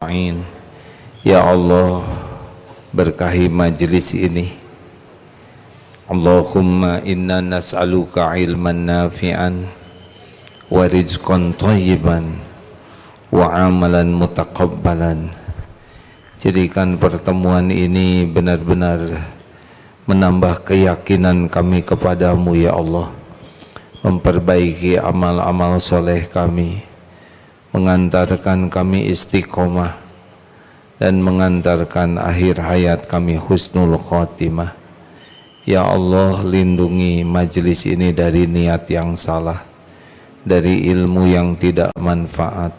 Amin. Ya Allah, berkahi majelis ini. Allahumma inna nas'aluka ilman nafi'an wa rizqan thayyiban wa amalan mutaqabbalan. Jadikan pertemuan ini benar-benar menambah keyakinan kami kepadamu ya Allah, memperbaiki amal-amal soleh kami, mengantarkan kami istiqomah dan mengantarkan akhir hayat kami husnul khotimah. Ya Allah, lindungi majelis ini dari niat yang salah, dari ilmu yang tidak manfaat,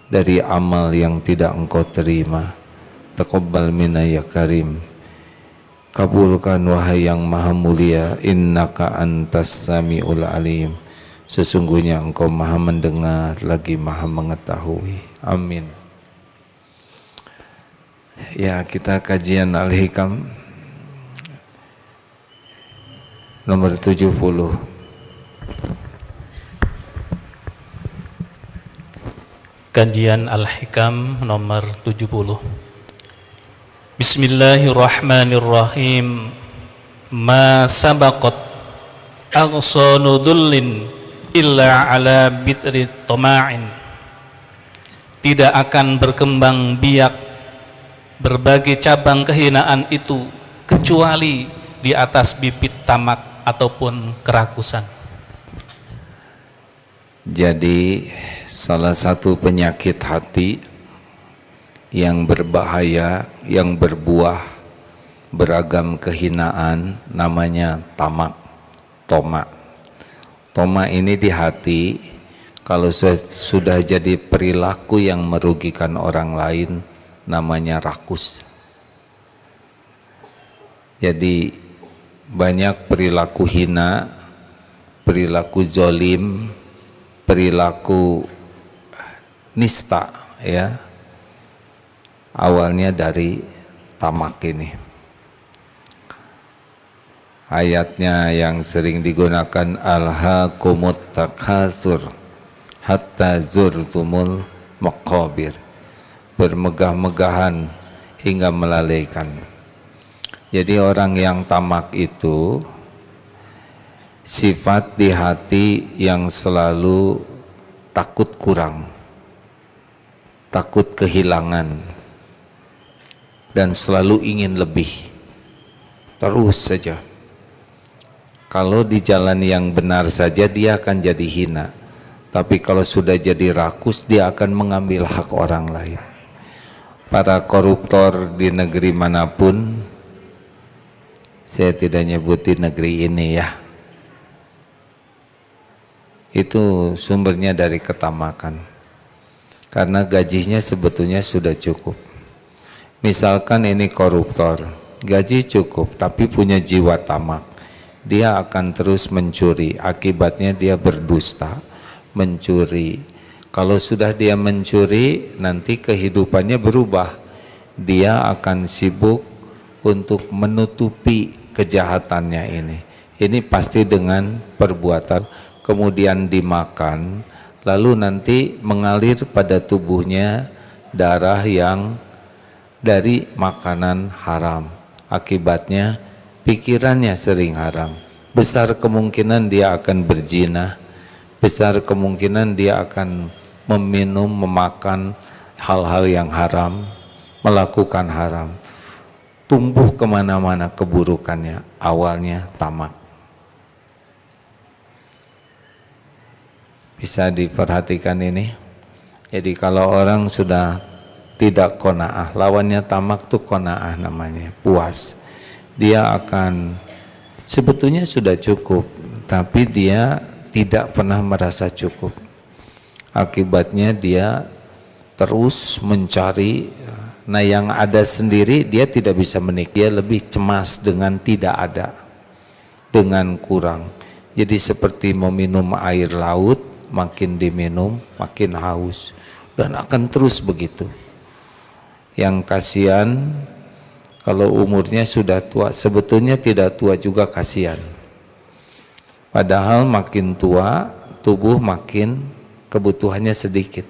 dari amal yang tidak Engkau terima. Taqabbal minna ya karim. Kabulkan wahai yang maha mulia, innaka antas sami'ul alim. Sesungguhnya Engkau maha mendengar lagi maha mengetahui. Amin. Ya, kita kajian Al-Hikam nomor 70. Kajian Al-Hikam nomor 70. Bismillahirrahmanirrahim. Ma sabaqat aghsanu dhullin illa ala bitri toma'in. Tidak akan berkembang biak berbagai cabang kehinaan itu kecuali di atas bibit tamak ataupun kerakusan. Jadi salah satu penyakit hati yang berbahaya, yang berbuah beragam kehinaan, namanya tamak, tomak. Tomak ini di hati, kalau sudah jadi perilaku yang merugikan orang lain, namanya rakus. Jadi banyak perilaku hina, perilaku zolim, perilaku nista, ya, awalnya dari tamak ini. Ayatnya yang sering digunakan, alhaakumut takatsur hatta zurtumul maqabir. Bermegah-megahan hingga melalaikan. Jadi orang yang tamak itu sifat di hati yang selalu takut kurang, takut kehilangan, dan selalu ingin lebih, terus saja. Kalau di jalan yang benar saja dia akan jadi hina, tapi kalau sudah jadi rakus dia akan mengambil hak orang lain. Para koruptor di negeri manapun, saya tidak nyebutin negeri ini ya, itu sumbernya dari ketamakan, karena gajinya sebetulnya sudah cukup. Misalkan ini koruptor, gaji cukup tapi punya jiwa tamak, dia akan terus mencuri, akibatnya dia berdusta, mencuri. Kalau sudah dia mencuri, nanti kehidupannya berubah, dia akan sibuk untuk menutupi kejahatannya ini. Ini pasti dengan perbuatan, kemudian dimakan, lalu nanti mengalir pada tubuhnya darah yang dari makanan haram. Akibatnya pikirannya sering haram. Besar kemungkinan dia akan berzina, besar kemungkinan dia akan meminum, memakan hal-hal yang haram, melakukan haram. Tumbuh kemana-mana keburukannya, awalnya tamak. Bisa diperhatikan ini. Jadi kalau orang sudah tidak qanaah, lawannya tamak tuh qanaah namanya, puas. Dia akan sebetulnya sudah cukup, tapi dia tidak pernah merasa cukup. Akibatnya dia terus mencari. Nah, yang ada sendiri dia tidak bisa menikmati, dia lebih cemas dengan tidak ada, dengan kurang. Jadi seperti meminum air laut, makin diminum makin haus, dan akan terus begitu. Yang kasihan kalau umurnya sudah tua, sebetulnya tidak tua juga kasihan. Padahal makin tua tubuh makin kebutuhannya sedikit.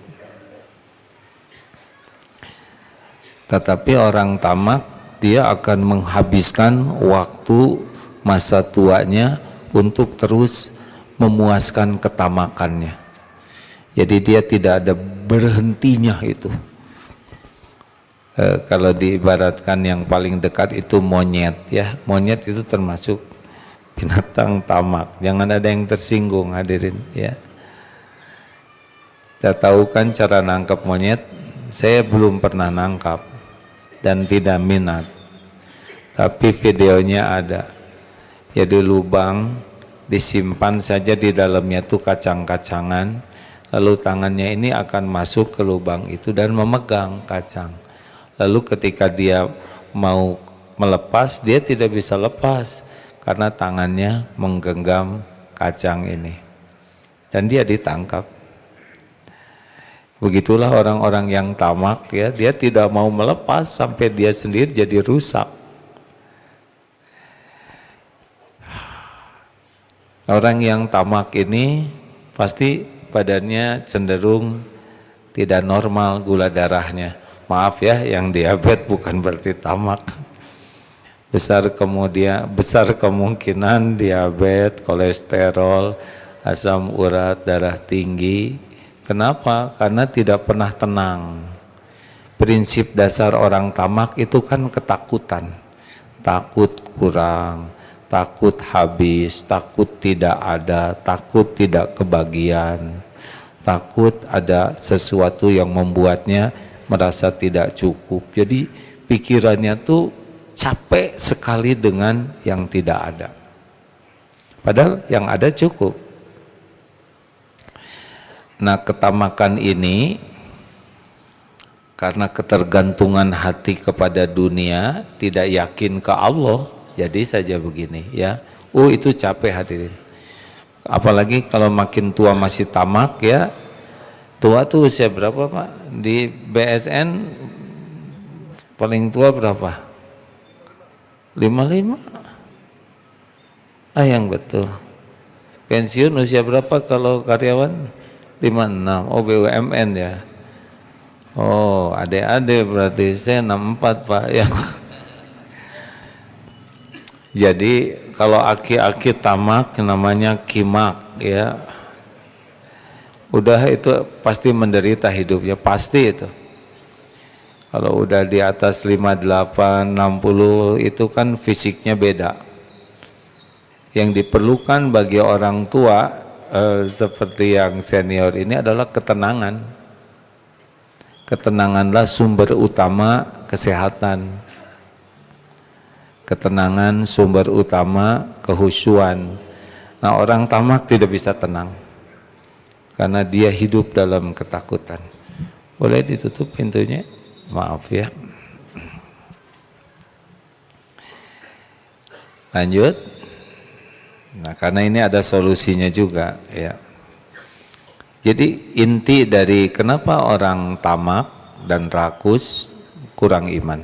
Tetapi orang tamak dia akan menghabiskan waktu masa tuanya untuk terus memuaskan ketamakannya. Jadi dia tidak ada berhentinya itu. Kalau diibaratkan yang paling dekat itu monyet ya, monyet itu termasuk binatang tamak. Jangan ada yang tersinggung hadirin ya. Kita tahu kan cara nangkap monyet, saya belum pernah nangkap dan tidak minat. Tapi videonya ada. Jadi lubang disimpan saja di dalamnya tuh kacang-kacangan, lalu tangannya ini akan masuk ke lubang itu dan memegang kacang. Lalu ketika dia mau melepas, dia tidak bisa lepas karena tangannya menggenggam kacang ini. Dan dia ditangkap. Begitulah orang-orang yang tamak ya, dia tidak mau melepas sampai dia sendiri jadi rusak. Orang yang tamak ini pasti badannya cenderung tidak normal gula darahnya. Maaf ya, yang diabetes bukan berarti tamak. Besar kemungkinan diabetes, kolesterol, asam urat, darah tinggi. Kenapa? Karena tidak pernah tenang. Prinsip dasar orang tamak itu kan ketakutan. Takut kurang, takut habis, takut tidak ada, takut tidak kebagian, takut ada sesuatu yang membuatnya merasa tidak cukup. Jadi pikirannya tuh capek sekali dengan yang tidak ada. Padahal yang ada cukup. Nah, ketamakan ini karena ketergantungan hati kepada dunia, tidak yakin ke Allah, jadi saja begini ya. Itu capek hadirin. Apalagi kalau makin tua masih tamak ya. Tua tuh usia berapa Pak? Di BSN paling tua berapa? 55? Yang betul. Pensiun usia berapa kalau karyawan? 56. Oh BUMN ya. Oh adik-adik berarti saya 64 Pak ya. Jadi kalau aki-aki tamak namanya kimak ya. Udah itu pasti menderita hidupnya, pasti itu. Kalau udah di atas 58, 60 itu kan fisiknya beda. Yang diperlukan bagi orang tua seperti yang senior ini adalah ketenangan. Ketenanganlah sumber utama kesehatan. Ketenangan sumber utama kehusuan. Nah, orang tamak tidak bisa tenang karena dia hidup dalam ketakutan. Boleh ditutup pintunya? Maaf ya. Lanjut. Nah, karena ini ada solusinya juga ya. Jadi inti dari kenapa orang tamak dan rakus kurang iman.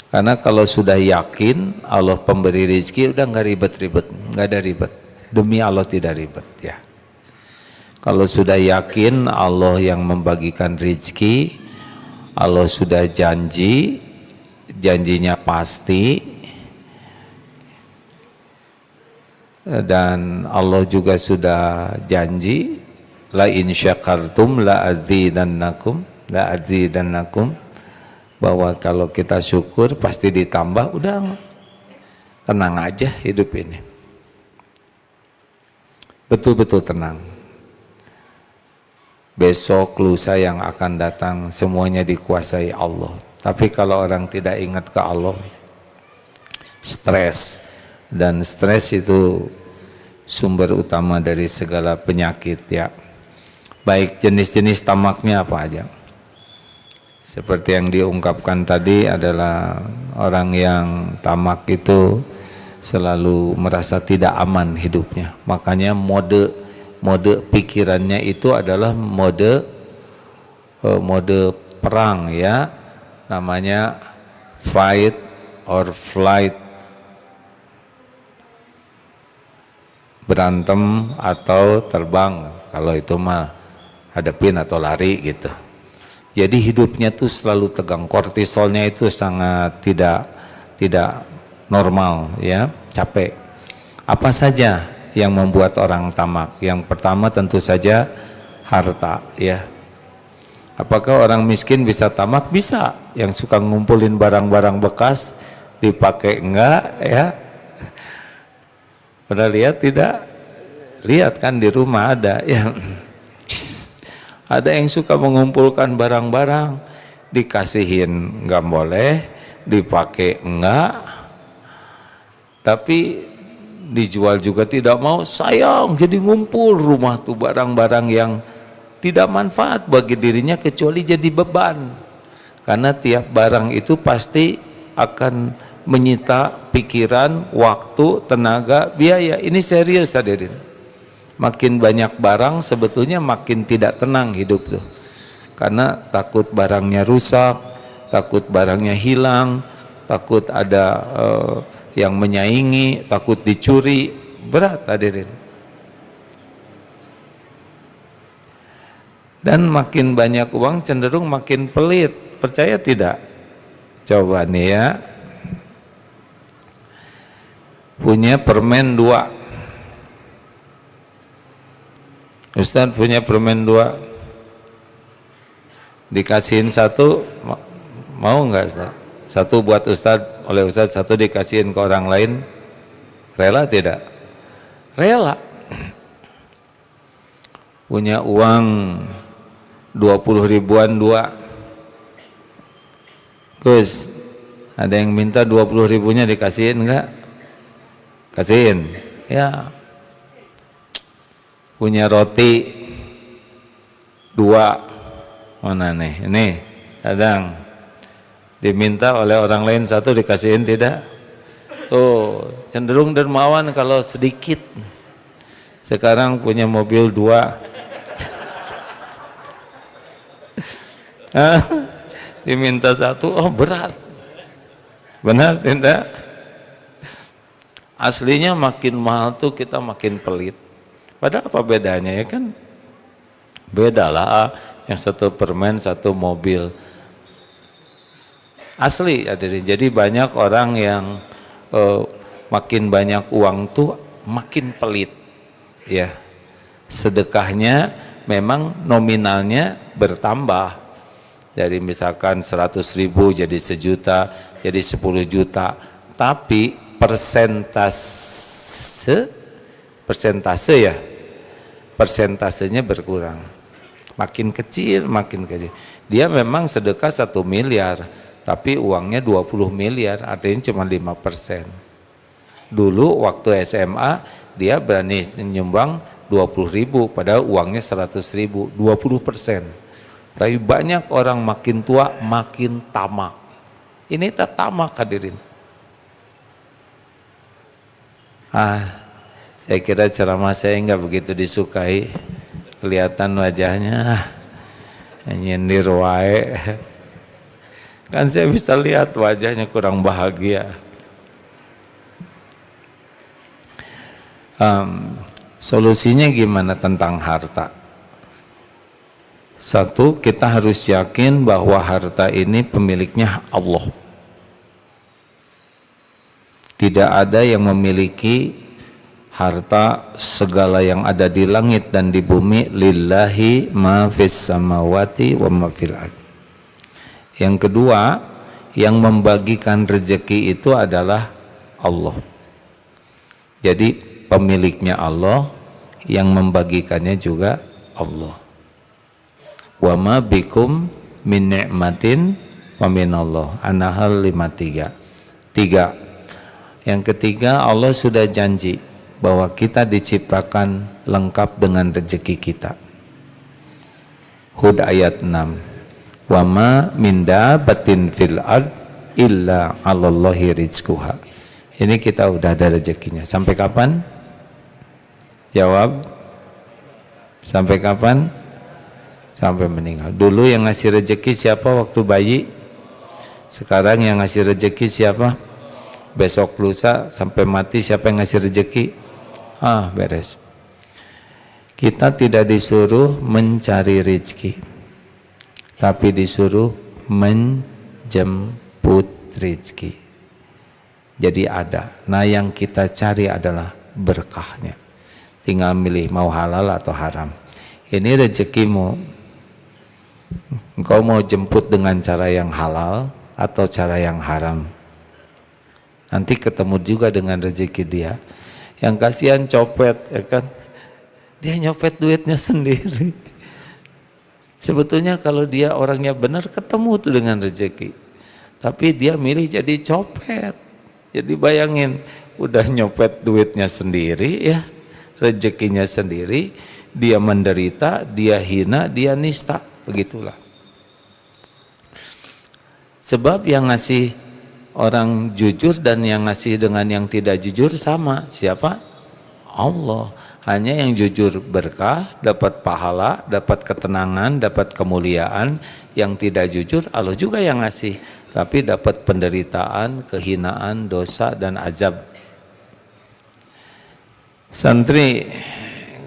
Karena kalau sudah yakin Allah pemberi rezeki, udah nggak ribet-ribet, nggak ada ribet. Demi Allah tidak ribet ya. Kalau sudah yakin Allah yang membagikan rezeki, Allah sudah janji, janjinya pasti, dan Allah juga sudah janji, la in syakartum la azidannakum, bahwa kalau kita syukur pasti ditambah. Udah tenang aja hidup ini, betul-betul tenang. Besok lusa yang akan datang semuanya dikuasai Allah. Tapi kalau orang tidak ingat ke Allah, stres, dan stres itu sumber utama dari segala penyakit ya. Baik, jenis-jenis tamaknya apa aja? Seperti yang diungkapkan tadi adalah orang yang tamak itu selalu merasa tidak aman hidupnya. Makanya mode pikirannya itu adalah mode perang ya, namanya fight or flight, berantem atau terbang. Kalau itu mah hadapin atau lari gitu. Jadi hidupnya tuh selalu tegang, kortisolnya itu sangat tidak normal ya, capek. Apa saja yang membuat orang tamak? Yang pertama tentu saja harta ya. Apakah orang miskin bisa tamak? Bisa. Yang suka ngumpulin barang-barang bekas dipakai enggak ya? Pernah lihat tidak? Lihat kan di rumah ada yang ada yang suka mengumpulkan barang-barang, dikasihin enggak boleh, dipakai enggak, tapi dijual juga tidak mau, sayang, jadi ngumpul rumah tuh barang-barang yang tidak manfaat bagi dirinya kecuali jadi beban. Karena tiap barang itu pasti akan menyita pikiran, waktu, tenaga, biaya. Ini serius hadirin. Makin banyak barang sebetulnya makin tidak tenang hidup tuh. Karena takut barangnya rusak, takut barangnya hilang, takut ada yang menyaingi, takut dicuri. Berat hadirin. Dan makin banyak uang cenderung makin pelit, percaya tidak? Coba nih ya, punya permen 2, Ustadz punya permen 2, dikasihin 1, mau nggak Ustadz? 1 buat Ustadz, oleh Ustadz, 1 dikasihin ke orang lain, rela tidak? Rela. Punya uang 20 ribuan 2, Gus, ada yang minta 20 ribunya dikasihin enggak? Kasihin ya. Punya roti 2, mana nih? Ini kadang diminta oleh orang lain 1 dikasihin tidak? Oh, cenderung dermawan kalau sedikit. Sekarang punya mobil 2, diminta 1, oh berat. Benar tidak? Aslinya makin mahal tuh kita makin pelit. Padahal apa bedanya ya kan? Bedalah, yang 1 permen 1 mobil. Asli hadirin. Jadi banyak orang yang makin banyak uang tuh makin pelit ya. Sedekahnya memang nominalnya bertambah. Dari misalkan 100 ribu jadi 1 juta, jadi 10 juta. Tapi persentasenya berkurang. Makin kecil. Dia memang sedekah 1 miliar, tapi uangnya 20 miliar, artinya cuma 5%. Dulu waktu SMA, dia berani nyumbang 20 ribu, padahal uangnya 100 ribu, 20%. Tapi banyak orang makin tua makin tamak. Ini tak tamak hadirin. Saya kira ceramah saya enggak begitu disukai. Kelihatan wajahnya nyindir wae. Kan saya bisa lihat wajahnya kurang bahagia. Solusinya gimana tentang harta? 1, kita harus yakin bahwa harta ini pemiliknya Allah. Tidak ada yang memiliki harta segala yang ada di langit dan di bumi. Lillahi ma fis samawati wa ma fil ard. Yang kedua, yang membagikan rezeki itu adalah Allah. Jadi pemiliknya Allah, yang membagikannya juga Allah. Wa ma bikum min ni'matin fa minallah. An-Nahl 53. 3. Yang ketiga, Allah sudah janji bahwa kita diciptakan lengkap dengan rezeki kita. Hud ayat 6. Wa ma min dabatin fil ard illa 'alallahi rizquha. Ini kita udah ada rezekinya. Sampai kapan? Jawab. Sampai kapan? Sampai meninggal. Dulu yang ngasih rezeki siapa waktu bayi? Sekarang yang ngasih rezeki siapa? Besok lusa sampai mati siapa yang ngasih rezeki? Beres. Kita tidak disuruh mencari rezeki. tapi disuruh menjemput rezeki. Jadi ada. Nah yang kita cari adalah berkahnya. Tinggal milih mau halal atau haram. Ini rezekimu, engkau mau jemput dengan cara yang halal atau cara yang haram. Nanti ketemu juga dengan rezeki dia. Yang kasihan copet, ya kan? Dia nyopet duitnya sendiri. Sebetulnya kalau dia orangnya benar ketemu tuh dengan rezeki. Tapi dia milih jadi copet. Jadi bayangin, udah nyopet duitnya sendiri ya, rezekinya sendiri, dia menderita, dia hina, dia nista, begitulah. Sebab yang ngasih orang jujur dan yang ngasih dengan yang tidak jujur sama. Siapa? Allah. Hanya yang jujur berkah, dapat pahala, dapat ketenangan, dapat kemuliaan. Yang tidak jujur Allah juga yang ngasih, tapi dapat penderitaan, kehinaan, dosa dan azab. Santri,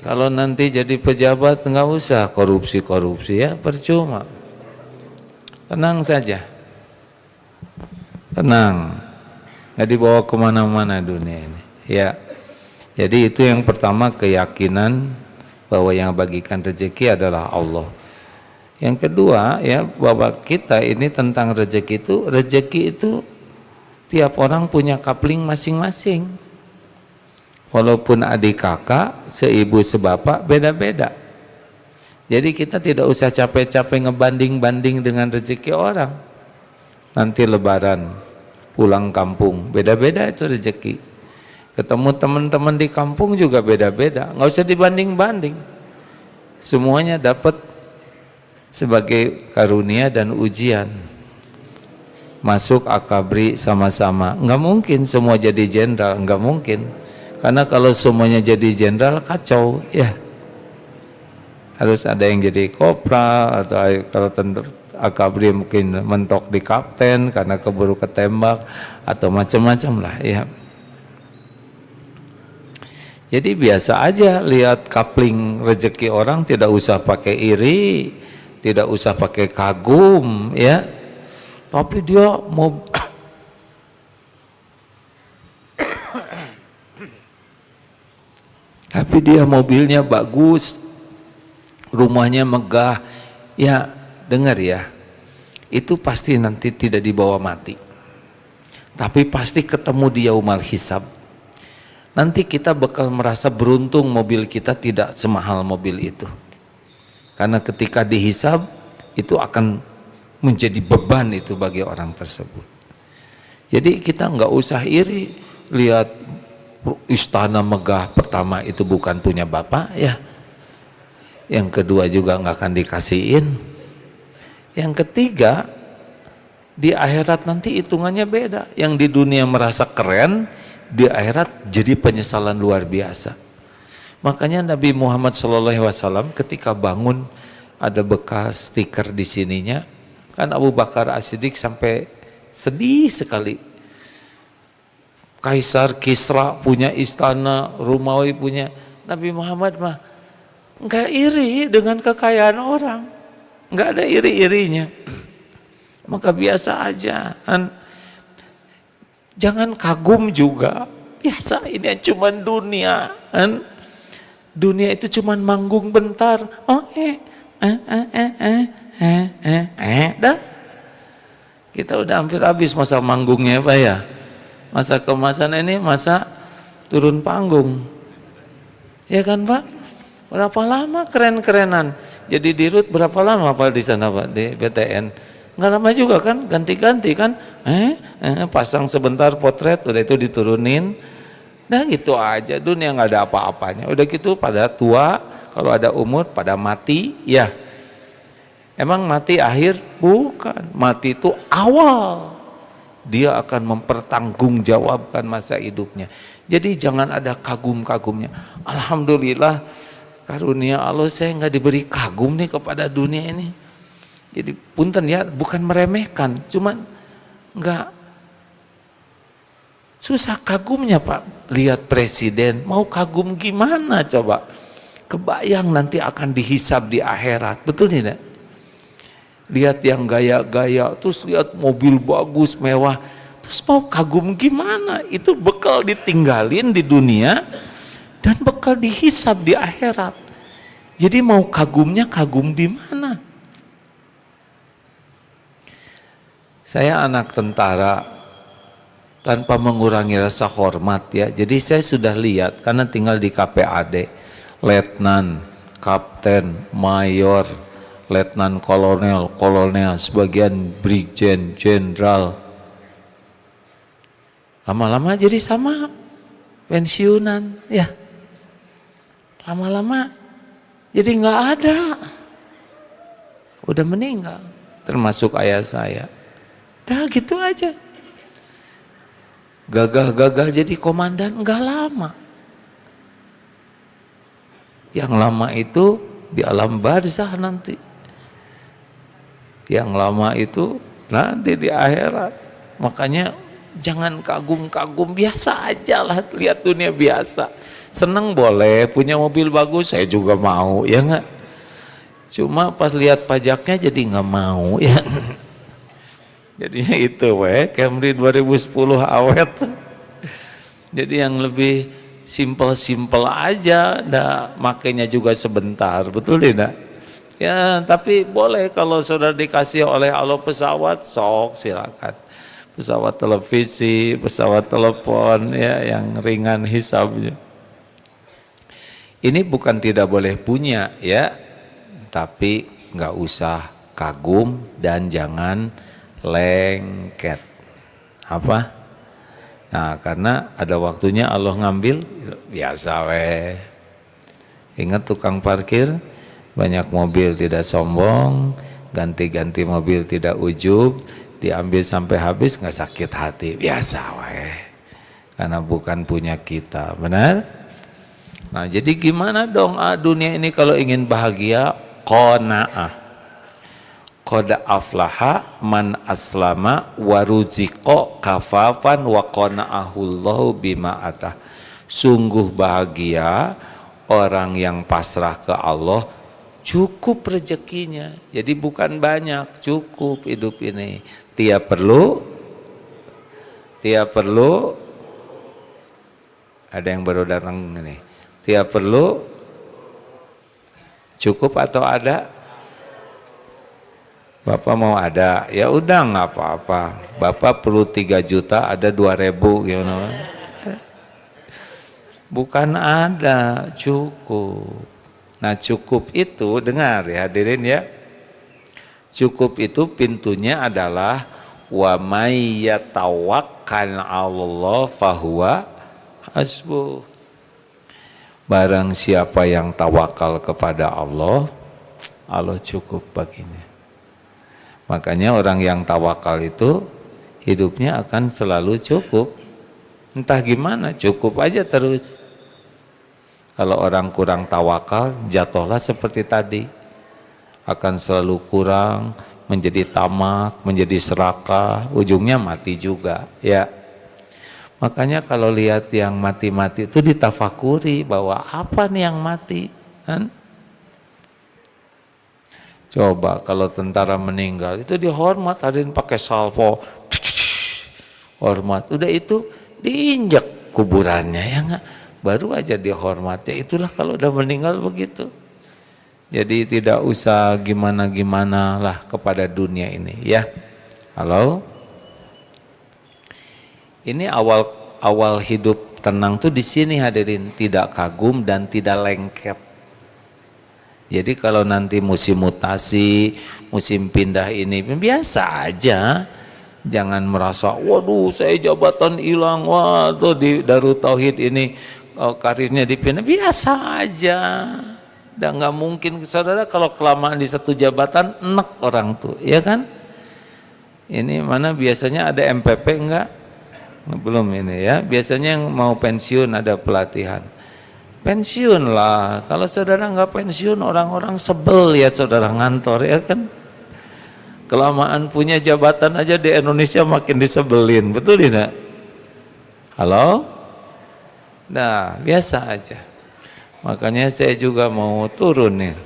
kalau nanti jadi pejabat nggak usah korupsi ya, percuma. Tenang saja, tenang, nggak dibawa kemana-mana dunia ini ya. Jadi itu yang pertama, keyakinan bahwa yang bagikan rezeki adalah Allah. Yang kedua ya, bahwa kita ini tentang rezeki itu tiap orang punya kapling masing-masing. Walaupun adik kakak, seibu sebapak, beda-beda. Jadi kita tidak usah capek-capek ngebanding-banding dengan rezeki orang. Nanti lebaran, pulang kampung, beda-beda itu rezeki. Ketemu teman-teman di kampung juga beda-beda, nggak usah dibanding-banding. Semuanya dapat sebagai karunia dan ujian. Masuk akabri sama-sama, nggak mungkin semua jadi jenderal, nggak mungkin. Karena kalau semuanya jadi jenderal kacau ya. Harus ada yang jadi kopral, atau kalau akabri mungkin mentok di kapten karena keburu ketembak atau macam-macam lah ya. Jadi biasa aja lihat kapling rezeki orang, tidak usah pakai iri, tidak usah pakai kagum ya. Tapi dia mau tapi dia mobilnya bagus, rumahnya megah. Ya, dengar ya. Itu pasti nanti tidak dibawa mati. Tapi pasti ketemu di yaumul hisab. Nanti kita bakal merasa beruntung mobil kita tidak semahal mobil itu. Karena ketika dihisab itu akan menjadi beban itu bagi orang tersebut. Jadi kita nggak usah iri lihat istana megah, pertama itu bukan punya bapak ya. Yang kedua juga nggak akan dikasihin. Yang ketiga, di akhirat nanti hitungannya beda. Yang di dunia merasa keren, di akhirat jadi penyesalan luar biasa. Makanya Nabi Muhammad SAW ketika bangun ada bekas stiker di sininya, kan Abu Bakar As-Siddiq sampai sedih sekali. Kaisar Kisra punya istana, Romawi punya, Nabi Muhammad mah nggak iri dengan kekayaan orang, nggak ada iri-irinya. Maka biasa aja. Jangan kagum juga, biasa, ini cuma dunia kan? Dunia itu cuma manggung bentar. Dah kita udah hampir habis masa manggungnya Pak ya. Masa kemasan ini masa turun panggung ya kan Pak. Berapa lama keren-kerenan jadi dirut, berapa lama Pak di sana Pak di BTN? Nggak lama juga kan, ganti-ganti kan, pasang sebentar potret, udah itu diturunin, nah gitu aja. Dunia nggak ada apa-apanya, udah gitu pada tua, kalau ada umur pada mati ya. Emang mati akhir? Bukan, mati itu awal, dia akan mempertanggungjawabkan masa hidupnya. Jadi jangan ada kagum-kagumnya. Alhamdulillah karunia Allah, saya nggak diberi kagum nih kepada dunia ini. Jadi punten ya, bukan meremehkan, cuman enggak susah kagumnya Pak. Lihat presiden, mau kagum gimana coba? Kebayang nanti akan dihisab di akhirat, betul tidak? lihat yang gaya-gaya, terus lihat mobil bagus, mewah, terus mau kagum gimana? Itu bekal ditinggalin di dunia dan bekal dihisab di akhirat. Jadi mau kagumnya kagum di mana? Saya anak tentara, tanpa mengurangi rasa hormat ya. Jadi saya sudah lihat karena tinggal di KPAD, letnan, kapten, mayor, letnan kolonel, kolonel, sebagian brigjen, jenderal. Lama-lama jadi sama pensiunan ya. Lama-lama jadi nggak ada. Udah meninggal, termasuk ayah saya. Dah gitu aja. Gagah-gagah jadi komandan nggak lama. Yang lama itu di alam barzah nanti. Yang lama itu nanti di akhirat. Makanya jangan kagum-kagum, biasa aja lah, lihat dunia biasa. Seneng boleh, punya mobil bagus saya juga mau, ya nggak? Cuma pas lihat pajaknya jadi nggak mau ya. Jadinya itu Camry 2010 awet. Jadi yang lebih simple aja, makainya juga sebentar, betul tidak? Ya, tapi boleh kalau sudah dikasih oleh Allah pesawat, sok silakan. Pesawat televisi, pesawat telepon, ya yang ringan hisabnya. Ini bukan tidak boleh punya ya, tapi nggak usah kagum dan jangan lengket. Apa? Nah, karena ada waktunya Allah ngambil, biasa Ingat tukang parkir, banyak mobil tidak sombong, ganti-ganti mobil tidak ujub, diambil sampai habis nggak sakit hati, biasa karena bukan punya kita, benar? Nah, jadi gimana dong dunia ini kalau ingin bahagia? Qanaah. Qad aflaha man aslama wa ruziqa kafafan wa qana'ahullahu bima atah. Sungguh bahagia orang yang pasrah ke Allah, cukup rezekinya. Jadi bukan banyak, cukup hidup ini. Tiap perlu ada yang baru datang ini. Tiap perlu cukup atau ada? Bapak mau ada, ya udah nggak apa-apa. Bapak perlu 3 juta, ada 2.000 gimana? Bukan ada, cukup. Nah, cukup itu, dengar ya hadirin ya. Cukup itu pintunya adalah wa may yatawakkal 'alallah fahuwa hasbuh. Barang siapa yang tawakal kepada Allah, Allah cukup baginya. Makanya orang yang tawakal itu hidupnya akan selalu cukup. Entah gimana, cukup aja terus. Kalau orang kurang tawakal, jatuhlah seperti tadi. Akan selalu kurang, menjadi tamak, menjadi serakah, ujungnya mati juga. Ya. Makanya kalau lihat yang mati-mati itu ditafakuri bahwa apa nih yang mati, kan? Coba kalau tentara meninggal itu dihormat, hadirin pakai salvo, hormat. Udah itu diinjak kuburannya ya enggak, baru aja dihormat. Ya itulah kalau udah meninggal begitu. Jadi tidak usah gimana-gimana lah kepada dunia ini ya. Halo. Ini awal hidup tenang tuh di sini hadirin, tidak kagum dan tidak lengket. Jadi kalau nanti musim mutasi, musim pindah ini biasa aja. Jangan merasa, waduh saya jabatan hilang, waduh di Darut Tauhid ini karirnya dipindah, biasa aja. Dan nggak mungkin saudara kalau kelamaan di satu jabatan enak orang tuh, ya kan? Ini mana biasanya ada MPP enggak? Belum ini ya. Biasanya yang mau pensiun ada pelatihan. Pensiun lah, kalau saudara nggak pensiun orang-orang sebel ya saudara ngantor ya kan. Kelamaan punya jabatan aja di Indonesia makin disebelin, betul tidak? Halo? Nah biasa aja. Makanya saya juga mau turun nih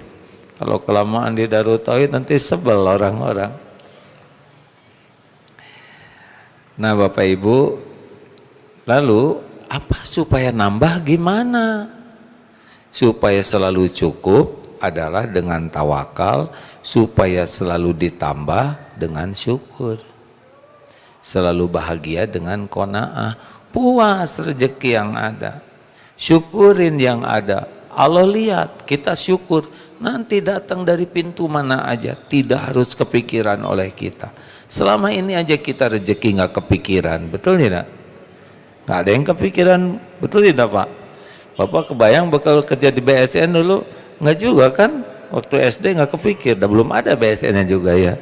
Kalau kelamaan di Darut Tauhid nanti sebel orang-orang. Nah Bapak Ibu, lalu apa supaya nambah gimana? Supaya selalu cukup adalah dengan tawakal, supaya selalu ditambah dengan syukur. Selalu bahagia dengan qanaah, puas rezeki yang ada. Syukurin yang ada. Allah lihat, kita syukur. Nanti datang dari pintu mana aja, tidak harus kepikiran oleh kita. Selama ini aja kita rezeki nggak kepikiran, betul tidak? Nggak ada yang kepikiran, betul tidak Pak? Bapak kebayang bakal kerja di BSN dulu? Nggak juga kan? Waktu SD nggak kepikir, belum ada BSN-nya juga ya.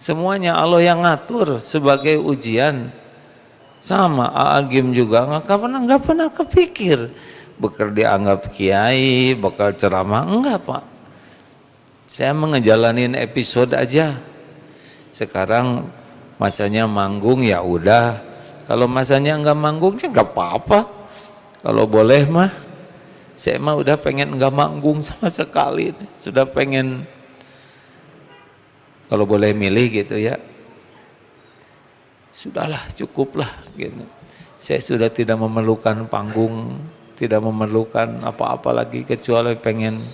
Semuanya Allah yang ngatur sebagai ujian. Sama Agim juga nggak pernah kepikir bakal dianggap kiai, bakal ceramah, enggak Pak. Saya mengejalanin episode aja. Sekarang masanya manggung ya udah. Kalau masanya enggak manggung ya enggak apa-apa. Kalau boleh mah, saya mah udah pengen enggak manggung sama sekali. Sudah pengen, kalau boleh milih gitu ya. Sudahlah, cukuplah gitu. Saya sudah tidak memerlukan panggung, tidak memerlukan apa-apa lagi kecuali pengen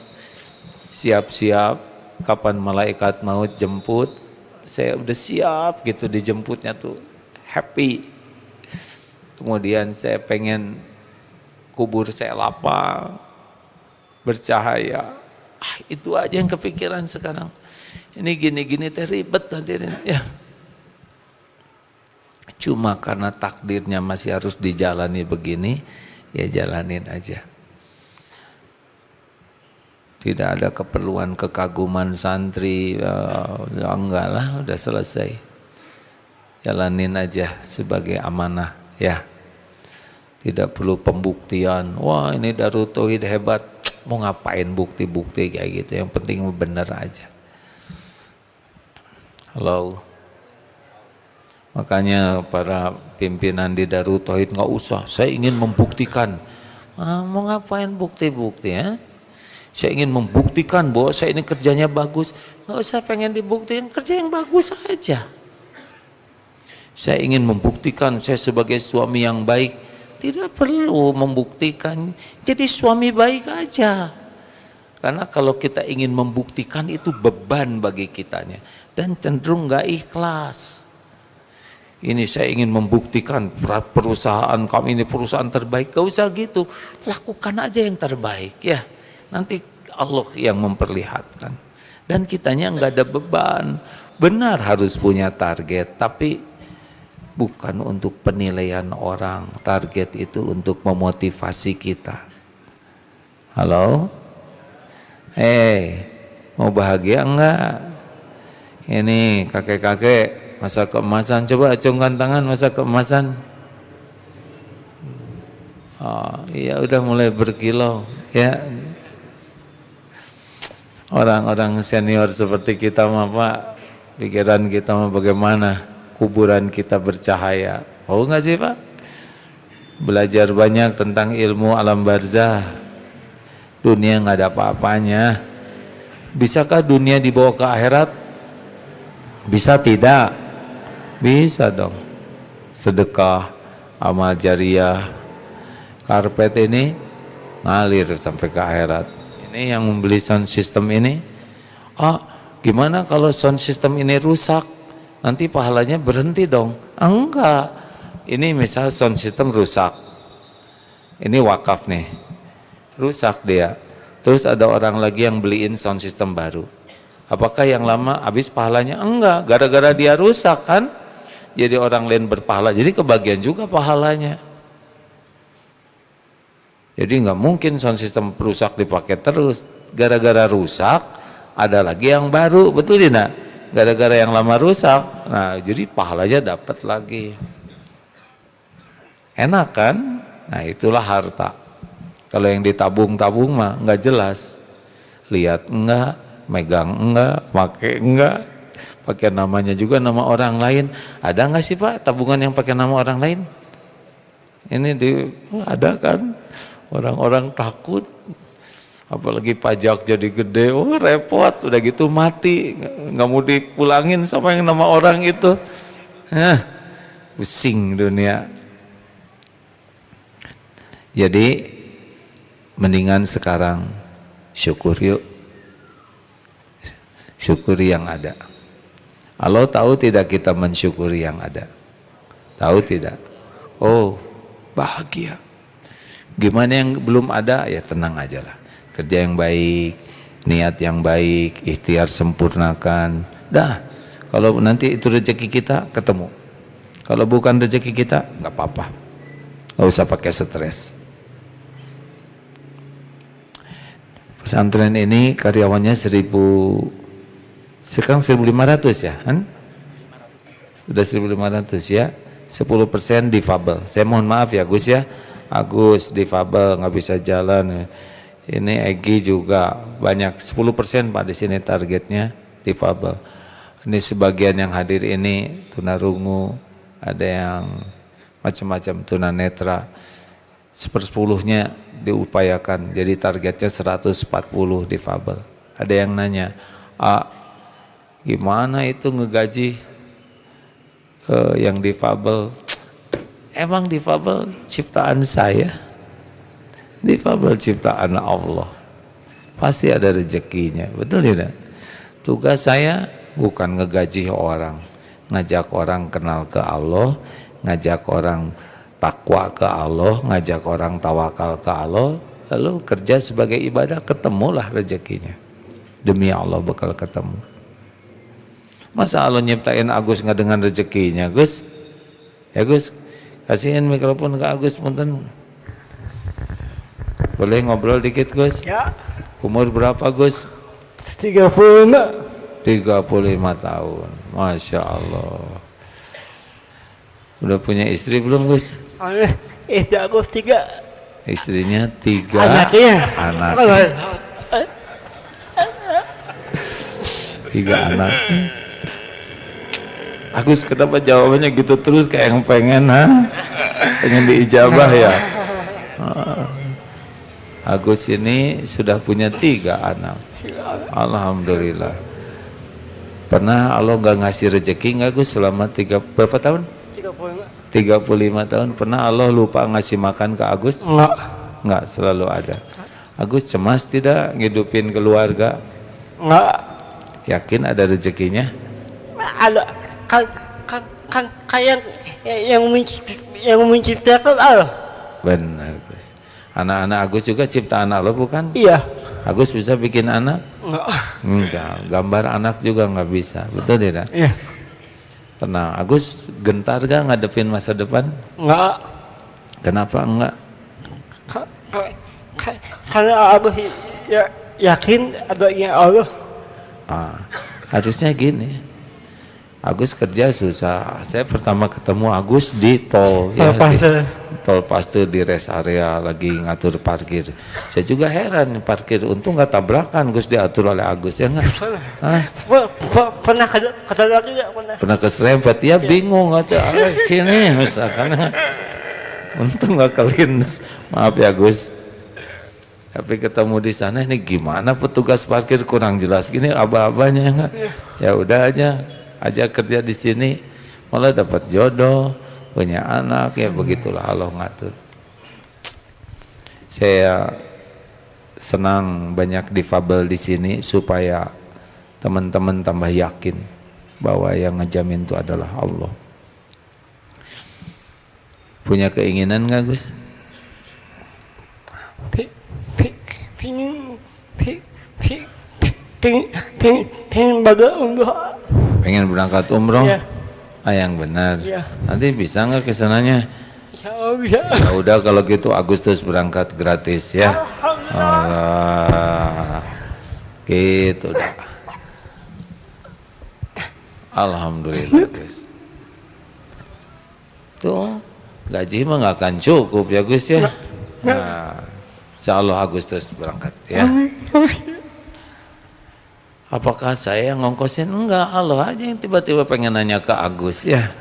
siap-siap kapan malaikat maut jemput. Saya udah siap gitu dijemputnya tuh, happy. Kemudian saya pengen kubur saya lapang, bercahaya. Itu aja yang kepikiran sekarang. Ini gini-gini teh ribet hadirin ya. Cuma karena takdirnya masih harus dijalani begini, ya jalanin aja. Tidak ada keperluan kekaguman santri, ya enggak lah, udah selesai. Jalanin aja sebagai amanah ya. Tidak perlu pembuktian, wah ini Darut Tauhid hebat, mau ngapain bukti-bukti kayak gitu, yang penting benar aja. Halo. Makanya para pimpinan di Darut Tauhid nggak usah, saya ingin membuktikan. Mau ngapain bukti-bukti ya? Saya ingin membuktikan bahwa saya ini kerjanya bagus. Nggak usah pengen dibuktikan, kerja yang bagus aja. Saya ingin membuktikan saya sebagai suami yang baik. Tidak perlu membuktikan, jadi suami baik aja. Karena kalau kita ingin membuktikan itu beban bagi kitanya dan cenderung nggak ikhlas. Ini saya ingin membuktikan perusahaan kami ini perusahaan terbaik. Gak usah gitu, lakukan aja yang terbaik ya. Nanti Allah yang memperlihatkan. Dan kitanya nggak ada beban. Benar harus punya target, tapi bukan untuk penilaian orang. Target itu untuk memotivasi kita. Halo? Mau bahagia enggak? Ini kakek-kakek masa keemasan, coba acungkan tangan masa keemasan. Iya udah mulai berkilau ya. Orang-orang senior seperti kita mah Pak, pikiran kita mah bagaimana kuburan kita bercahaya. Oh enggak sih Pak? Belajar banyak tentang ilmu alam barzah. Dunia enggak ada apa-apanya. Bisakah dunia dibawa ke akhirat? Bisa tidak? Bisa dong. Sedekah, amal jariah, karpet ini ngalir sampai ke akhirat. Ini yang membeli sound system ini, gimana kalau sound system ini rusak? Nanti pahalanya berhenti dong. Enggak. Ini misal sound system rusak. Ini wakaf nih. Rusak dia. Terus ada orang lagi yang beliin sound system baru. Apakah yang lama habis pahalanya? Enggak. Gara-gara dia rusak kan? Jadi orang lain berpahala, jadi kebagian juga pahalanya. Jadi nggak mungkin sound system rusak dipakai terus. Gara-gara rusak, ada lagi yang baru, betul tidak? Gara-gara yang lama rusak, nah jadi pahalanya dapat lagi. Enak kan? Nah itulah harta. Kalau yang ditabung-tabung mah nggak jelas. Lihat enggak, megang enggak, pakai enggak. Pakai namanya juga nama orang lain. Ada nggak sih Pak tabungan yang pakai nama orang lain? Ini ada kan? Orang-orang takut. apalagi pajak jadi gede, oh repot, udah gitu mati, nggak mau dipulangin sama yang nama orang itu. Pusing dunia. Jadi mendingan sekarang syukur yuk, syukuri yang ada. Allah tahu tidak kita mensyukuri yang ada? Tahu tidak? Oh bahagia. Gimana yang belum ada? Ya tenang aja lah. Kerja yang baik, niat yang baik, ikhtiar sempurnakan. Dah, kalau nanti itu rezeki kita ketemu. Kalau bukan rezeki kita, nggak apa-apa. Nggak usah pakai stres. Pesantren ini karyawannya sekarang 1.500 ya, kan? Sudah 1.500 ya. 10% difabel. Saya mohon maaf ya Gus ya. Agus difabel nggak bisa jalan. Ini Egi juga banyak 10% Pak di sini targetnya difabel. Ini sebagian yang hadir ini tunarungu, ada yang macam-macam tunanetra. 1/10-nya diupayakan. Jadi targetnya 140 difabel. Ada yang nanya, gimana itu ngegaji yang difabel? Emang difabel ciptaan saya? Difabel ciptaan Allah, pasti ada rezekinya, betul tidak? Tugas saya bukan ngegaji orang, ngajak orang kenal ke Allah, ngajak orang takwa ke Allah, ngajak orang tawakal ke Allah, lalu kerja sebagai ibadah, ketemulah rezekinya. Demi Allah bakal ketemu. Masa Allah nyiptain Agus nggak dengan rezekinya, Gus? Ya Gus, kasihin mikrofon ke Agus, punten. Boleh ngobrol dikit Gus? Ya. Umur berapa Gus? 35. 35 tahun. Masya Allah. Udah punya istri belum Gus? Istri aku 3. Istrinya 3 Anaknya. anak. 3 anak. Agus kenapa jawabannya gitu terus kayak yang pengen pengen diijabah ya? Agus ini sudah punya 3 anak. Alhamdulillah. Pernah Allah nggak ngasih rezeki nggak Gus selama berapa tahun? 35 tahun. Pernah Allah lupa ngasih makan ke Agus? Enggak, selalu ada. Agus cemas tidak ngidupin keluarga? Enggak. Yakin ada rezekinya? Ada kan kayak yang menciptakan Allah. Benar Gus. Anak-anak Agus juga ciptaan Allah bukan? Iya. Agus bisa bikin anak? Enggak. Enggak. Gambar anak juga nggak bisa, betul tidak? Iya. Tenang, Agus gentar gak ngadepin masa depan? Enggak. Kenapa enggak? Karena aku yakin adanya Allah. Harusnya gini. Agus kerja susah. Saya pertama ketemu Agus di tol, ya, tol Paster di rest area lagi ngatur parkir. Saya juga heran parkir, untung nggak tabrakan Gus diatur oleh Agus ya nggak? Pernah kata lagi nggak pernah? Pernah keserempet ya, bingung atau gini misalkan. Untung nggak kelindes. Maaf ya Gus. Tapi ketemu di sana ini gimana petugas parkir kurang jelas gini aba-abanya enggak? Ya udah aja kerja di sini, malah dapat jodoh, punya anak, ya begitulah Allah ngatur. Saya senang banyak difabel di sini supaya teman-teman tambah yakin bahwa yang ngejamin itu adalah Allah. Punya keinginan nggak Gus? Pengen berangkat umroh? Ya. Yang benar. Ya. Nanti bisa nggak kesananya? Ya. Ya udah kalau gitu Agustus berangkat gratis ya. Allah. Gitu dah. Alhamdulillah Gus. Tuh gaji mah nggak akan cukup ya Gus ya. Nah, insya Allah Agustus berangkat ya. Apakah saya yang ngongkosin? Enggak, Allah aja yang tiba-tiba pengen nanya ke Agus ya.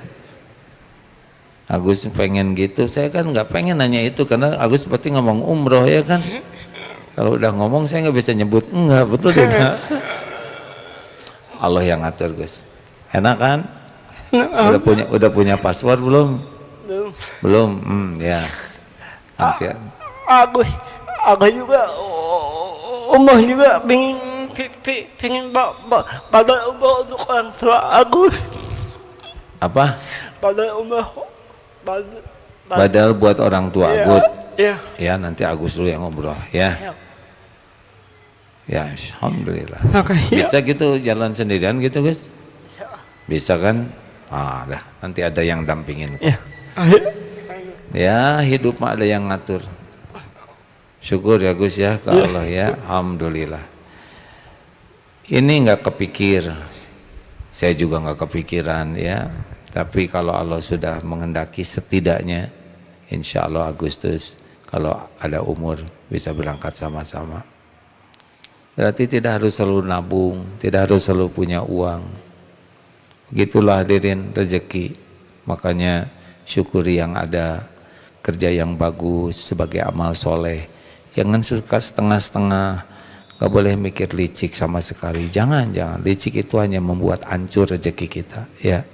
Agus pengen gitu, saya kan nggak pengen nanya itu karena Agus seperti ngomong umroh ya kan. Kalau udah ngomong saya nggak bisa nyebut. Enggak, betul tidak? Allah yang ngatur, Gus. Enak kan? Udah punya password belum? Belum. Ya. Nanti. Aku juga, umah juga pengen badal umah untuk orang tua aku. Apa? Badal umah, Badal buat orang tua Agus. Iya. Ya, nanti Agus dulu yang ngobrol ya. Iya. Ya, alhamdulillah. Makasih. Bisa gitu jalan sendirian gitu, Gus? Bisa kan? Ah, dah. Nanti ada yang dampingin. Iya. Ya, hidup mah ada yang ngatur. Syukur ya Gus ya ke Allah ya. Alhamdulillah. Ini nggak kepikir. Saya juga nggak kepikiran ya. Tapi kalau Allah sudah menghendaki, setidaknya insya Allah Agustus kalau ada umur bisa berangkat sama-sama. Berarti tidak harus selalu nabung, tidak harus selalu punya uang. Begitulah hadirin rezeki. Makanya syukuri yang ada, kerja yang bagus sebagai amal soleh. Jangan suka setengah-setengah, gak boleh mikir licik sama sekali. Jangan. Licik itu hanya membuat hancur rezeki kita. Ya,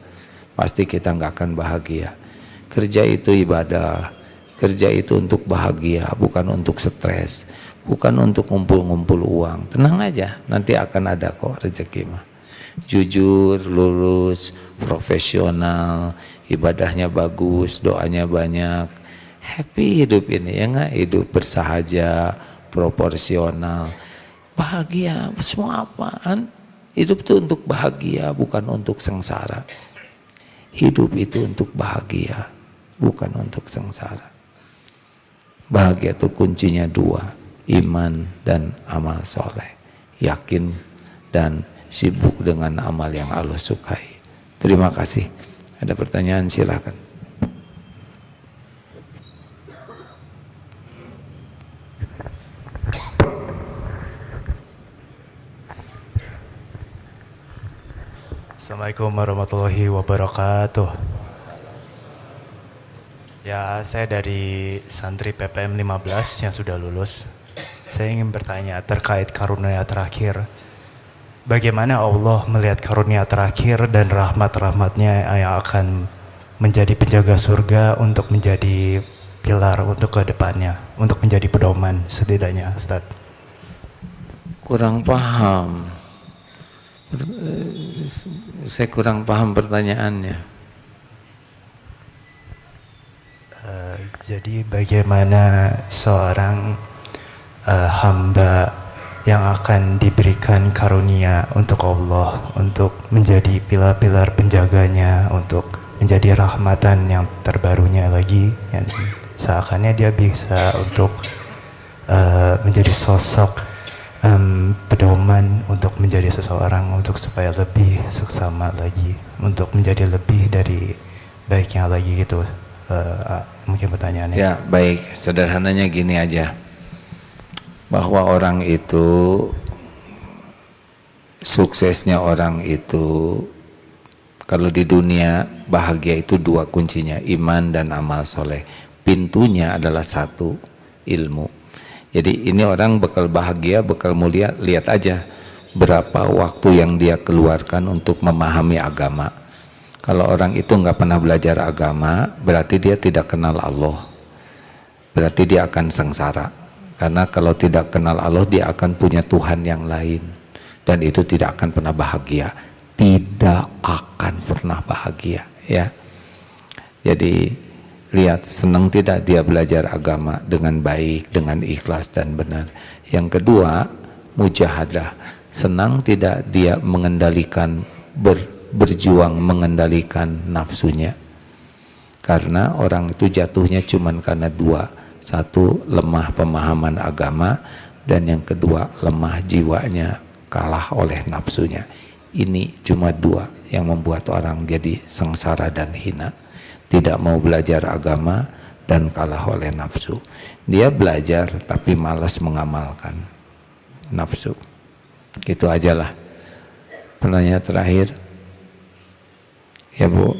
pasti kita nggak akan bahagia. Kerja itu ibadah, kerja itu untuk bahagia, bukan untuk stres, bukan untuk ngumpul-ngumpul uang. Tenang aja, nanti akan ada kok rezeki mah. Jujur, lurus, profesional, ibadahnya bagus, doanya banyak, happy hidup ini ya nggak? Hidup bersahaja, proporsional, bahagia. Semua apaan? Hidup itu untuk bahagia, bukan untuk sengsara. Hidup itu untuk bahagia, bukan untuk sengsara. Bahagia itu kuncinya dua, iman dan amal soleh. Yakin dan sibuk dengan amal yang Allah sukai. Terima kasih. Ada pertanyaan silakan. Assalamualaikum warahmatullahi wabarakatuh. Ya, saya dari santri PPM 15 yang sudah lulus. Saya ingin bertanya terkait karunia terakhir. Bagaimana Allah melihat karunia terakhir dan rahmat-rahmatnya yang akan menjadi penjaga surga untuk menjadi pilar untuk ke depannya, untuk menjadi pedoman setidaknya, Ustaz? Kurang paham. Saya kurang paham pertanyaannya. Jadi bagaimana seorang hamba yang akan diberikan karunia untuk Allah, untuk menjadi pilar-pilar penjaganya, untuk menjadi rahmatan yang terbarunya lagi, yang seakannya dia bisa untuk menjadi sosok pedoman untuk menjadi seseorang, untuk supaya lebih seksama lagi, untuk menjadi lebih dari baiknya lagi gitu. Mungkin pertanyaannya. Ya, baik. Sederhananya gini aja. Bahwa orang itu, suksesnya orang itu, kalau di dunia bahagia itu dua kuncinya, iman dan amal soleh. Pintunya adalah satu, ilmu. Jadi ini orang bekal bahagia, bekal mulia, lihat aja berapa waktu yang dia keluarkan untuk memahami agama. Kalau orang itu nggak pernah belajar agama, berarti dia tidak kenal Allah. Berarti dia akan sengsara. Karena kalau tidak kenal Allah, dia akan punya Tuhan yang lain. Dan itu tidak akan pernah bahagia. Tidak akan pernah bahagia. Ya. Jadi lihat, senang tidak dia belajar agama dengan baik, dengan ikhlas dan benar. Yang kedua, mujahadah. Senang tidak dia mengendalikan, berjuang mengendalikan nafsunya. Karena orang itu jatuhnya cuman karena dua. Satu, lemah pemahaman agama, dan yang kedua, lemah jiwanya, kalah oleh nafsunya. Ini cuma dua yang membuat orang jadi sengsara dan hina. Tidak mau belajar agama dan kalah oleh nafsu. Dia belajar tapi malas mengamalkan nafsu. Gitu ajalah. Pertanyaan terakhir. Ya Bu.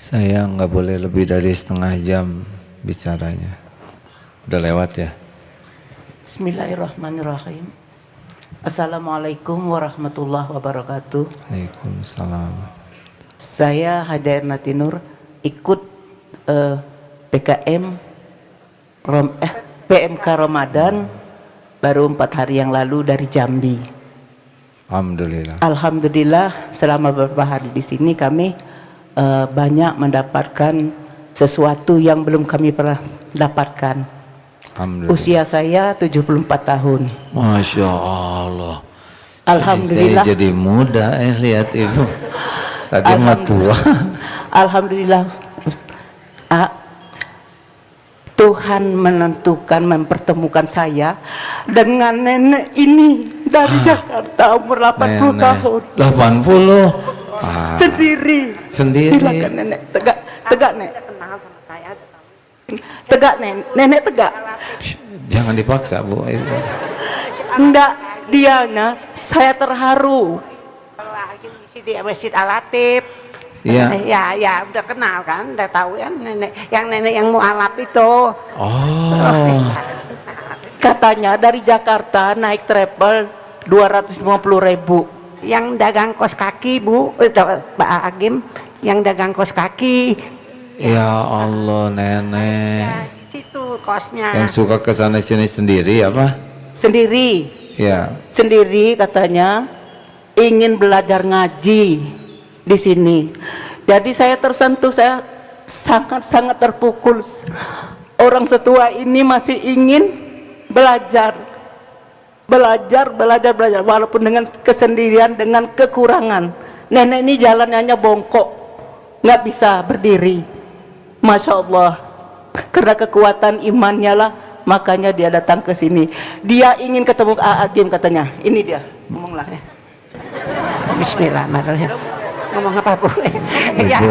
Saya nggak boleh lebih dari setengah jam. bicaranya. Udah lewat ya. Bismillahirrahmanirrahim. Assalamualaikum warahmatullahi wabarakatuh. Waalaikumsalam. Saya Hada Ernati Nur, ikut PMK Ramadan baru 4 hari yang lalu dari Jambi. Alhamdulillah. Alhamdulillah selama beberapa hari di sini kami banyak mendapatkan sesuatu yang belum kami pernah dapatkan. Alhamdulillah. Usia saya 74 tahun. Masya Allah. Alhamdulillah. Saya jadi muda lihat ibu. Tadi mah tua. Alhamdulillah. Tuhan menentukan mempertemukan saya dengan nenek ini dari Jakarta umur 80 tahun. 80. Sendiri. Silakan nenek tegak nek. Tegak nenek tegak. Jangan dipaksa bu. Enggak, dianya saya terharu. Di Masjid Al-Latif. Iya. Ya, udah kenal kan, udah tahu ya nenek yang mualaf itu. Oh. Katanya dari Jakarta naik travel 250.000. Yang dagang kos kaki bu, Pak Agim, yang dagang kos kaki. Ya Allah nenek. Ya, di situ kosnya. Yang suka kesana sini sendiri apa? Sendiri. Ya. Sendiri katanya ingin belajar ngaji di sini. Jadi saya tersentuh, saya sangat terpukul. Orang setua ini masih ingin belajar walaupun dengan kesendirian, dengan kekurangan. Nenek ini jalannya bongkok, nggak bisa berdiri. Masya Allah, karena kekuatan imannya lah makanya dia datang ke sini. Dia ingin ketemu Agim katanya. Ini dia, ngomonglah. Bismillahirrahmanirrahim. Ngomong apa bu? Ya,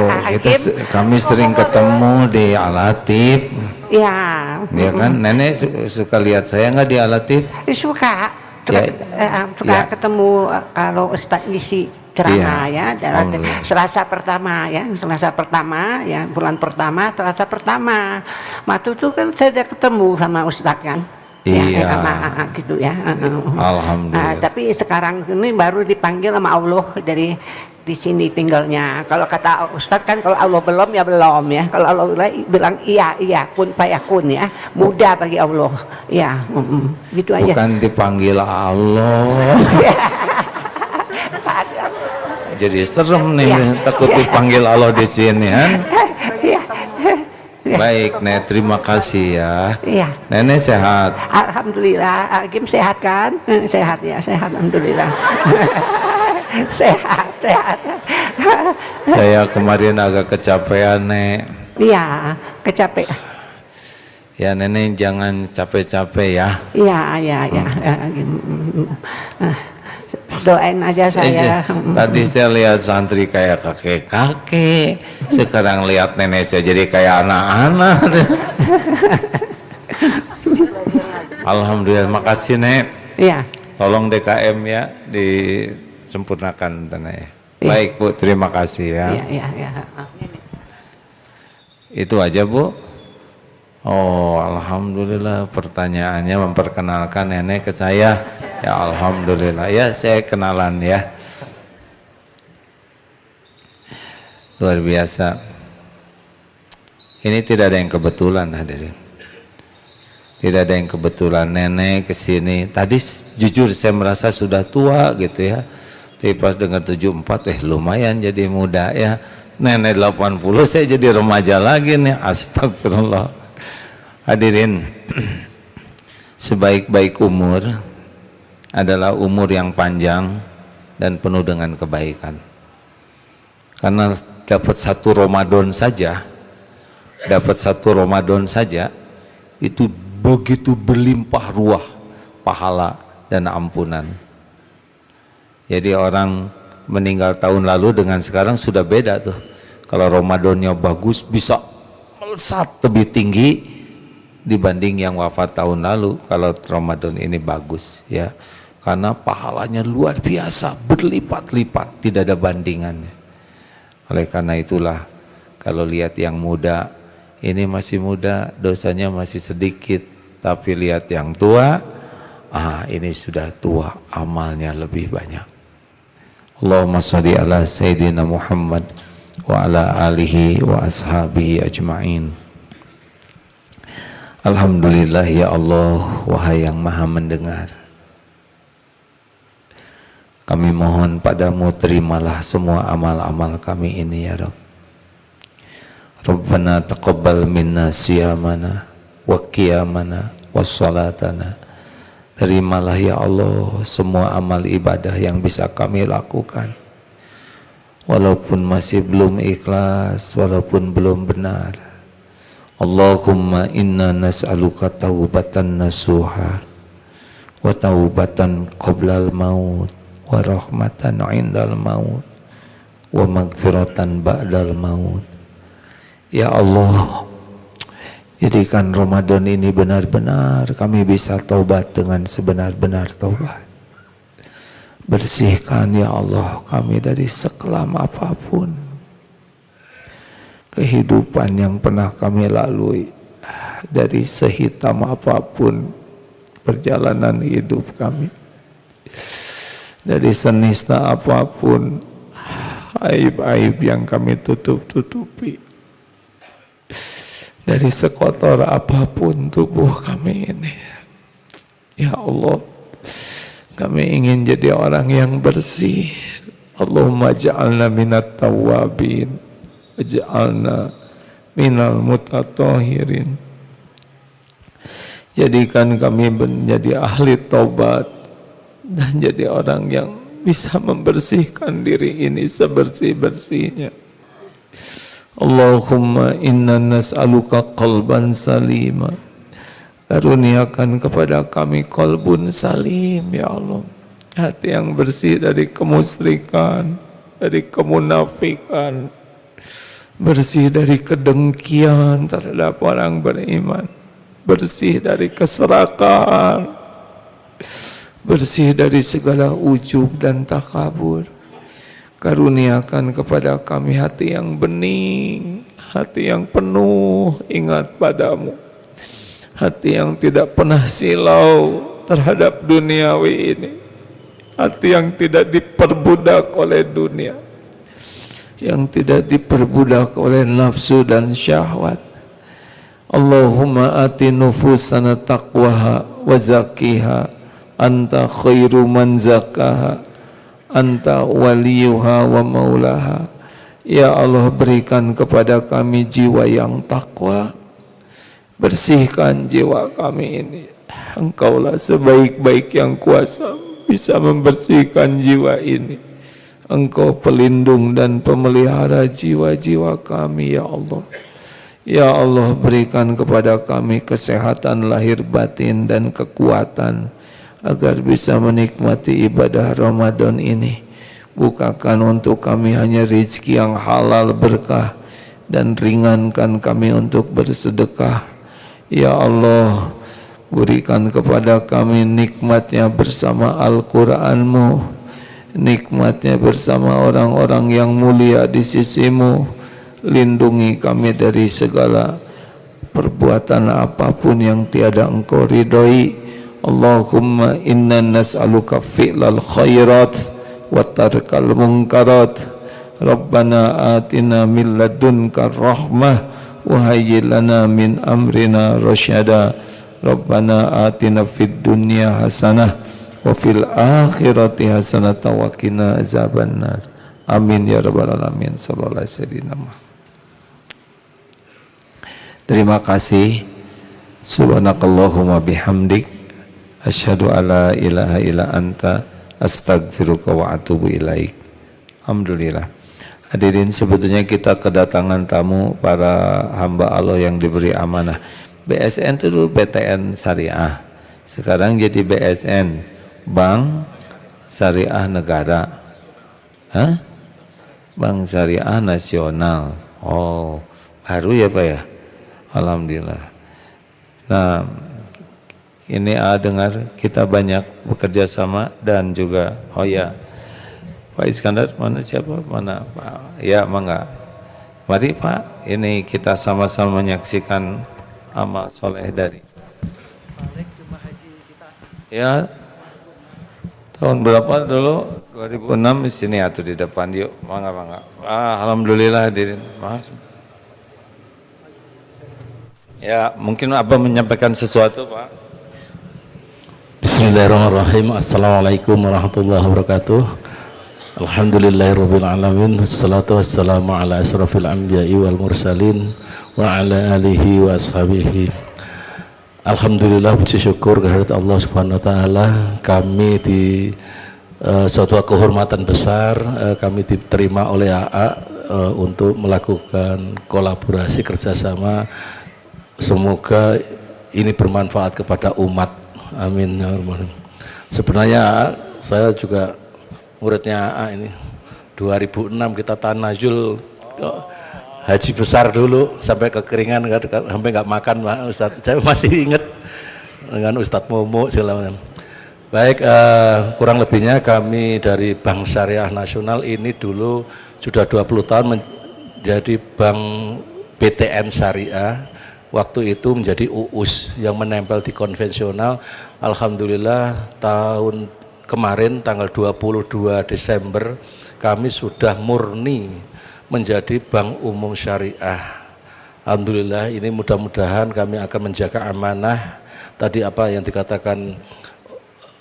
kami sering ketemu di Al-Latif. Ya. Ya kan, nenek suka lihat saya nggak di Al-Latif? Suka Ya. ketemu kalau Ustadz ngisi ceramah ya, Selasa pertama ya, bulan pertama, Selasa pertama. Waktu itu kan saya udah ketemu sama Ustadz kan. Iya. Ya, gitu ya. Alhamdulillah. Tapi sekarang ini baru dipanggil sama Allah dari di sini tinggalnya. Kalau kata Ustadz kan kalau Allah belum ya belum ya. Kalau Allah bilang iya kun fayakun ya. Mudah bagi Allah. Ya, gitu aja. Bukan dipanggil Allah. Jadi serem nih, takut dipanggil Allah di sini kan. Baik, Nek, terima kasih ya. Iya. Nenek sehat. Alhamdulillah, Agim sehat kan? Sehat ya, sehat alhamdulillah. sehat. Saya kemarin agak kecapean, Nek. Iya, kecapean. Ya, Nenek jangan capek-capek ya. Iya. Doain aja saya. Tadi saya lihat santri kayak kakek-kakek, sekarang lihat nenek saya jadi kayak anak-anak. Alhamdulillah, makasih Nek. Iya. Tolong DKM ya disempurnakan Nek. Ya. Baik Bu, terima kasih ya. Iya. Itu aja Bu. Oh, alhamdulillah, pertanyaannya memperkenalkan nenek ke saya. Ya alhamdulillah, ya saya kenalan ya. Luar biasa. Ini tidak ada yang kebetulan hadirin. Tidak ada yang kebetulan nenek kesini. Tadi jujur saya merasa sudah tua gitu ya. Tapi pas dengar 74 lumayan jadi muda ya. Nenek 80 saya jadi remaja lagi nih. Astagfirullah. Hadirin, sebaik-baik umur adalah umur yang panjang dan penuh dengan kebaikan. Karena dapat satu Ramadan saja itu begitu berlimpah ruah pahala dan ampunan. Jadi orang meninggal tahun lalu dengan sekarang sudah beda tuh. Kalau Ramadannya bagus bisa melesat lebih tinggi dibanding yang wafat tahun lalu. Kalau Ramadan ini bagus ya, karena pahalanya luar biasa, berlipat-lipat, tidak ada bandingannya. Oleh karena itulah kalau lihat yang muda ini masih muda, dosanya masih sedikit, tapi lihat yang tua, ini sudah tua, amalnya lebih banyak. Allahumma sholli ala Sayyidina Muhammad wa ala alihi wa ashabihi ajma'in. Alhamdulillah ya Allah, wahai yang maha mendengar, kami mohon padamu, terimalah semua amal-amal kami ini ya Rabb. Rabbana taqabbal minna siyamana wa qiyamana wa salatana. Terimalah ya Allah semua amal ibadah yang bisa kami lakukan, walaupun masih belum ikhlas, walaupun belum benar. Allahumma inna nas'aluka taubatan nasuha wa taubatan qoblal maut wa rahmatan indal maut wa magfiratan ba'dal maut. Ya Allah, jadikan Ramadan ini benar-benar kami bisa taubat dengan sebenar-benar taubat. Bersihkan ya Allah kami dari sekelam apapun kehidupan yang pernah kami lalui, dari sehitam apapun perjalanan hidup kami, dari senista apapun aib-aib yang kami tutup-tutupi, dari sekotor apapun tubuh kami ini. Ya Allah, kami ingin jadi orang yang bersih. Allahumma ja'alna minat tawwabin, ja'alna minal mutatahirin. Jadikan kami menjadi ahli taubat dan jadi orang yang bisa membersihkan diri ini sebersih-bersihnya. Allahumma inna nas'aluka qalban salima. Karuniakan kepada kami qalbun salim ya Allah, hati yang bersih dari kemusyrikan, dari kemunafikan, bersih dari kedengkian terhadap orang beriman, bersih dari keserakahan, bersih dari segala ujub dan takabur. Karuniakan kepada kami hati yang bening, hati yang penuh ingat padamu, hati yang tidak pernah silau terhadap duniawi ini, hati yang tidak diperbudak oleh dunia, yang tidak diperbudak oleh nafsu dan syahwat. Allahumma ati nufusana taqwaha wa zakkiha anta khairu man zakkaha anta waliyuha wa maulaha. Ya Allah, berikan kepada kami jiwa yang takwa, bersihkan jiwa kami ini. Engkaulah sebaik-baik yang kuasa bisa membersihkan jiwa ini. Engkau pelindung dan pemelihara jiwa-jiwa kami ya Allah. Ya Allah, berikan kepada kami kesehatan lahir batin dan kekuatan agar bisa menikmati ibadah Ramadan ini. Bukakan untuk kami hanya rezeki yang halal berkah, dan ringankan kami untuk bersedekah. Ya Allah, berikan kepada kami nikmatnya bersama Al-Quranmu, nikmatnya bersama orang-orang yang mulia di sisimu. Lindungi kami dari segala perbuatan apapun yang tiada Engkau ridhoi. Allahumma inna nas'aluka fi'lal khairat wa tarkal munkarat. Rabbana atina min ladunka rahmah wa hayyi lana min amrina rasyada. Rabbana atina fid dunya hasanah wa fil akhirati hasanah wa qina azabannar. Amin ya rabbal alamin. Sallallahu alaihi wasallam. Terima kasih. Subhanakallahumma bihamdik, asyhadu alla ilaha illa anta, astaghfiruka wa atubu ilaik. Alhamdulillah. Hadirin, sebetulnya kita kedatangan tamu para hamba Allah yang diberi amanah. BSN itu dulu BTN Syariah, sekarang jadi BSN, Bank Syariah Negara. Bank Syariah Nasional. Oh, baru ya Pak ya? Alhamdulillah. Nah, ini dengar kita banyak bekerja sama dan juga, oh ya, Pak Iskandar mana siapa? Mana Pak? Ya, mangga. Mari Pak, ini kita sama-sama menyaksikan amal soleh dari. Ya, tahun berapa dulu? 2006 di sini atau di depan, yuk, mangga. Alhamdulillah hadirin. Mas. Ya, mungkin Abah menyampaikan sesuatu, Pak. Bismillahirrahmanirrahim. Assalamualaikum warahmatullahi wabarakatuh. Alhamdulillahirabbil alamin. Wassalatu wassalamu ala asrofil anbiya'i wal mursalin wa ala alihi wa ashabihi. Alhamdulillah, puji syukur kehadirat Allah Subhanahu wa taala, kami di suatu kehormatan besar, kami diterima oleh AA untuk melakukan kolaborasi kerjasama. Semoga ini bermanfaat kepada umat. Amin. Sebenarnya saya juga muridnya AA ini. 2006 kita tanazul haji besar dulu sampai kekeringan, sampai nggak makan Pak Ustadz. Saya masih ingat dengan Ustadz Momo segala macam. Baik, kurang lebihnya kami dari Bank Syariah Nasional ini dulu sudah 20 tahun menjadi Bank BTN Syariah. Waktu itu menjadi UUS yang menempel di konvensional. Alhamdulillah tahun kemarin tanggal 22 Desember kami sudah murni menjadi Bank Umum Syariah. Alhamdulillah, ini mudah-mudahan kami akan menjaga amanah. Tadi apa yang dikatakan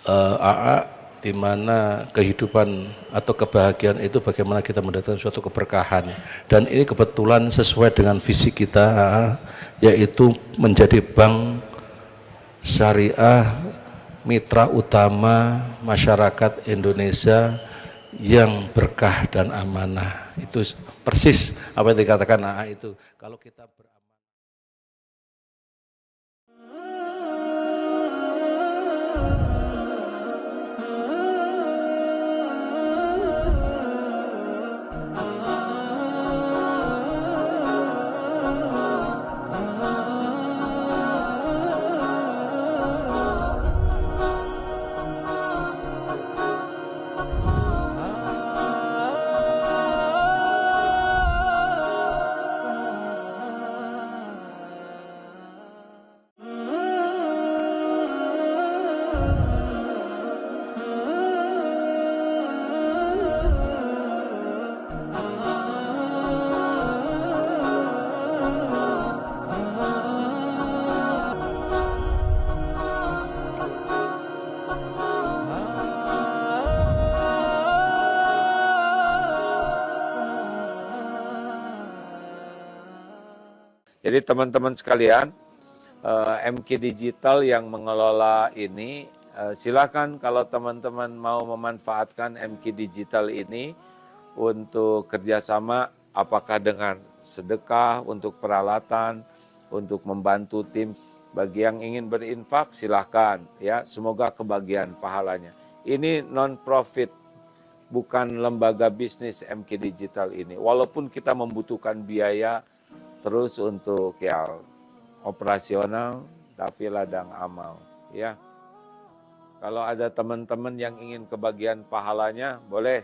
AA, di mana kehidupan atau kebahagiaan itu bagaimana kita mendatangkan suatu keberkahan, dan ini kebetulan sesuai dengan visi kita, yaitu menjadi bank syariah mitra utama masyarakat Indonesia yang berkah dan amanah. Itu persis apa yang dikatakan AA itu. Kalau kita Jadi teman-teman sekalian, MQ Digital yang mengelola ini, silakan kalau teman-teman mau memanfaatkan MQ Digital ini untuk kerjasama, apakah dengan sedekah, untuk peralatan, untuk membantu tim. Bagi yang ingin berinfak silahkan, ya, semoga kebagian pahalanya. Ini non-profit, bukan lembaga bisnis MQ Digital ini. Walaupun kita membutuhkan biaya terus untuk ya operasional, tapi ladang amal, ya. Kalau ada teman-teman yang ingin kebagian pahalanya, boleh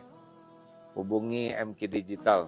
hubungi MQ Digital.